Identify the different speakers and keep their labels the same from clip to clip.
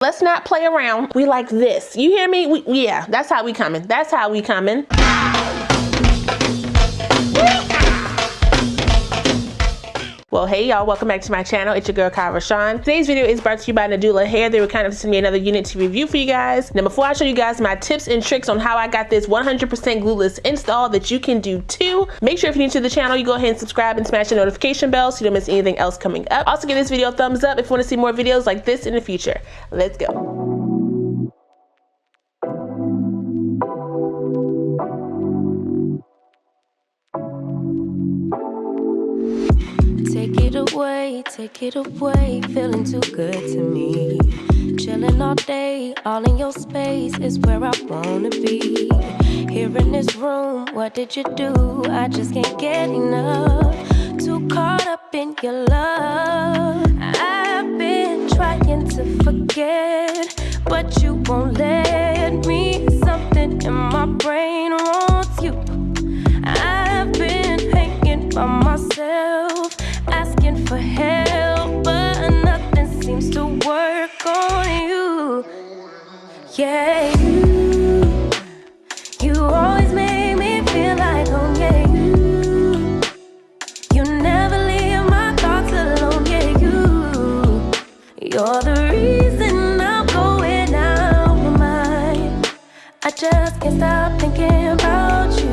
Speaker 1: Let's not play around. We like this. You hear me? Yeah, that's how we coming. That's how we coming. Well, hey y'all, welcome back to my channel. It's your girl, Kie RaShon. Today's video is brought to you by NadulaHair. They were kind of sending me another unit to review for you guys. Now, before I show you guys my tips and tricks on how I got this 100% glueless install that you can do too, make sure if you're new to the channel, you go ahead and subscribe and smash the notification bell so you don't miss anything else coming up. Also, give this video a thumbs up if you want to see more videos like this in the future. Let's go.
Speaker 2: Take it away, feeling too good to me. Chilling all day, all in your space is where I wanna be. Here in this room, what did you do? I just can't get enough. Too caught up in your love. I've been trying to forget, but you won't let me. Something in my brain wants you. I've been hanging by myself, asking for help, but nothing seems to work on you. Yeah, you always make me feel like home. Yeah, you never leave my thoughts alone. Yeah, you're the reason I'm going out of my mind. I just can't stop thinking about you.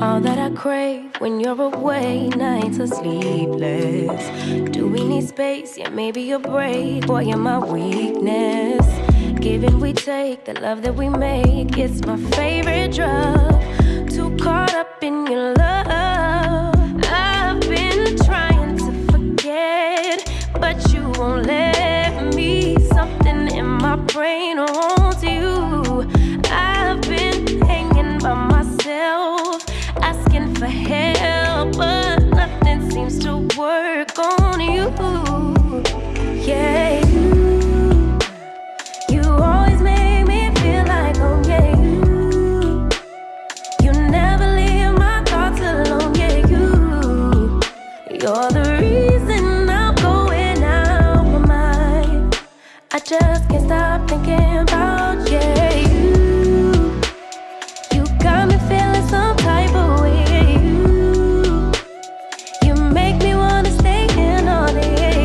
Speaker 2: All that I crave when you're away, nights are sleepless. Do we need space? Yeah, maybe a break. Boy, you're my weakness. Give and we take, the love that we make, it's my favorite drug. Too caught up in your love. I've been trying to forget, but you won't let me. Something in my brain wants you. I've been hanging by myself, asking for help, but nothing seems to work on you. Yeah, you always make me feel like home. Yeah, you never leave my thoughts alone. Yeah, you're the reason I'm going out of my mind. I just can't stop thinking about you. You got me feeling some type of way. You make me wanna stay in all day.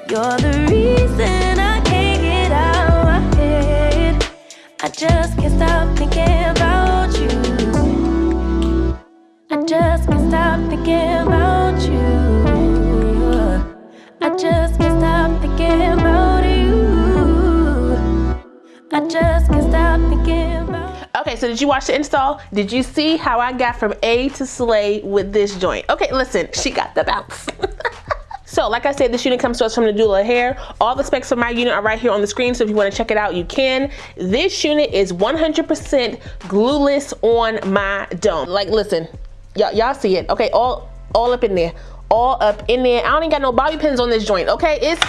Speaker 2: You're the reason I can't get out my head. I just can't stop thinking about you. I just can't stop thinking about you. I just can't stop thinking about you. I just can't stop thinking about.
Speaker 1: Okay, so did you watch the install? Did you see how I got from A to slay with this joint? Okay, listen, she got the bounce. So like I said, this unit comes to us from NadulaHair. All the specs of my unit are right here on the screen, so if you want to check it out, you can. This unit is 100% glueless on my dome. Like, listen, y'all see it, okay? All up in there, all up in there. I don't even got no bobby pins on this joint, okay? It's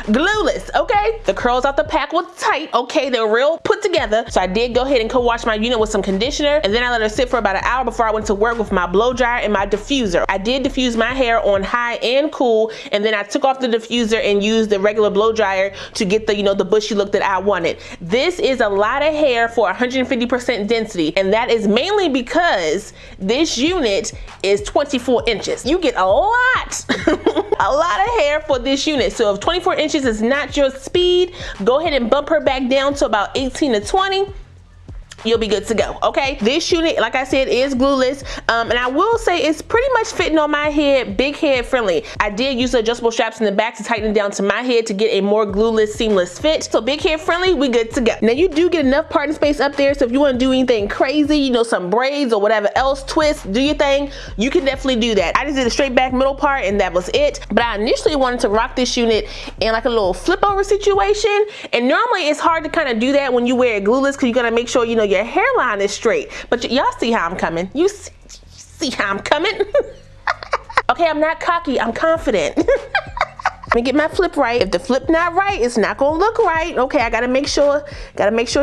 Speaker 1: glueless, okay? The curls out the pack was tight, okay? They're real put together. So I did go ahead and co-wash my unit with some conditioner, and then I let her sit for about an hour before I went to work with my blow dryer and my diffuser. I did diffuse my hair on high and cool, and then I took off the diffuser and used the regular blow dryer to get the, the bushy look that I wanted. This is a lot of hair for 150% density, and that is mainly because this unit is 24 inches. You get a lot, a lot of hair for this unit. So if 24 inches is not your speed, go ahead and bump her back down to about 18 to 20. You'll be good to go, okay? This unit, like I said, is glueless, and I will say it's pretty much fitting on my head, big head friendly. I did use the adjustable straps in the back to tighten it down to my head to get a more glueless, seamless fit. So big head friendly, we good to go. Now you do get enough parting space up there, so if you want to do anything crazy, some braids or whatever else, twist, do your thing, you can definitely do that. I just did a straight back middle part and that was it. But I initially wanted to rock this unit in like a little flip over situation, and normally it's hard to kind of do that when you wear it glueless because you gotta make sure your hairline is straight. But y'all see how I'm coming. You see See how I'm coming? Okay, I'm not cocky, I'm confident. Let me get my flip right. If the flip not right, it's not gonna look right. Okay, I gotta make sure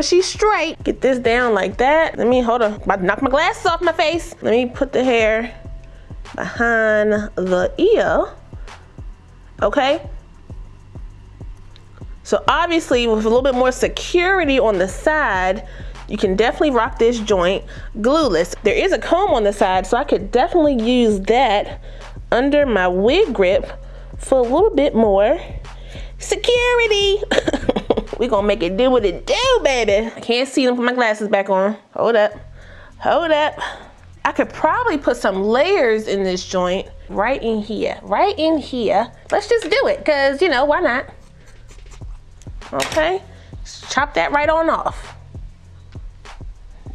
Speaker 1: she's straight. Get this down like that. Let me, hold on, I'm about to knock my glasses off my face. Let me put the hair behind the ear, okay? So obviously with a little bit more security on the side, you can definitely rock this joint glueless. There is a comb on the side, so I could definitely use that under my wig grip for a little bit more security. We gonna make it do what it do, baby. I can't see them, put my glasses back on. Hold up, hold up. I could probably put some layers in this joint right in here, right in here. Let's just do it, cause you know, why not? Okay, just chop that right on off.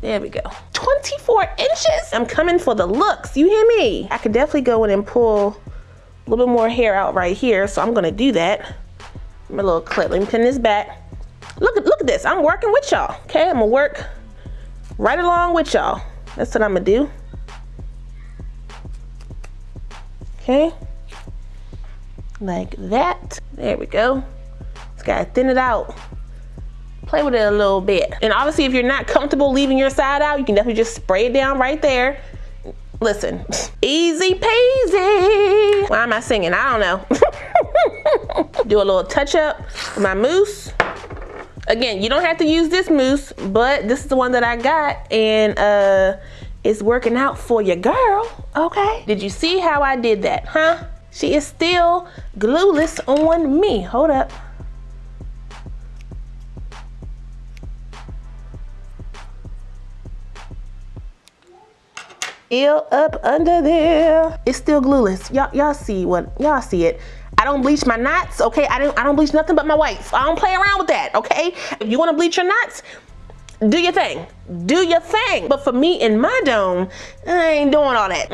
Speaker 1: There we go. 24 inches? I'm coming for the looks, you hear me? I could definitely go in and pull a little bit more hair out right here, so I'm gonna do that. My little clip, let me pin this back. Look at this, I'm working with y'all, okay? I'm gonna work right along with y'all. That's what I'm gonna do. Okay, like that. There we go. Just gotta thin it out. Play with it a little bit. And obviously if you're not comfortable leaving your side out, you can definitely just spray it down right there. Listen, easy peasy. Why am I singing? I don't know. Do a little touch up with my mousse. Again, you don't have to use this mousse, but this is the one that I got, and it's working out for your girl, okay? Did you see how I did that, huh? She is still glueless on me. Hold up. Still up under there. It's still glueless. Y'all see what? Y'all see it. I don't bleach my knots, okay? I don't bleach nothing but my whites. I don't play around with that, okay? If you want to bleach your knots, do your thing. Do your thing. But for me in my dome, I ain't doing all that.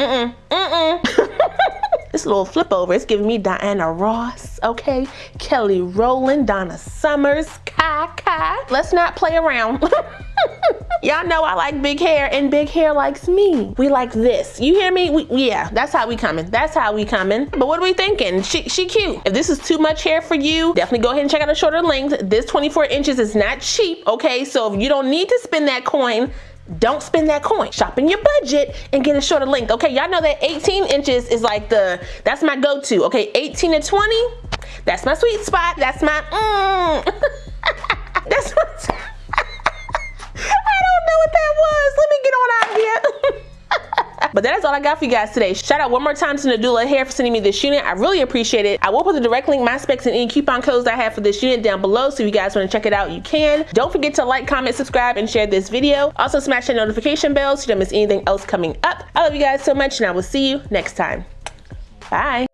Speaker 1: This little flip over, it's giving me Diana Ross, okay? Kelly Rowland, Donna Summers, Kai. Let's not play around. Y'all know I like big hair, and big hair likes me. We like this. You hear me? Yeah, that's how we coming. That's how we coming. But what are we thinking? She cute. If this is too much hair for you, definitely go ahead and check out a shorter length. This 24 inches is not cheap, okay? So if you don't need to spend that coin, don't spend that coin. Shop in your budget and get a shorter length, okay? Y'all know that 18 inches is like that's my go-to, okay? 18 to 20, that's my sweet spot. That's my, that's what, I don't know what that was. Let me get on out here. But that is all I got for you guys today. Shout out one more time to NadulaHair for sending me this unit. I really appreciate it. I will put the direct link, my specs, and any coupon codes I have for this unit down below, so if you guys want to check it out, you can. Don't forget to like, comment, subscribe, and share this video. Also smash that notification bell so you don't miss anything else coming up. I love you guys so much, and I will see you next time. Bye.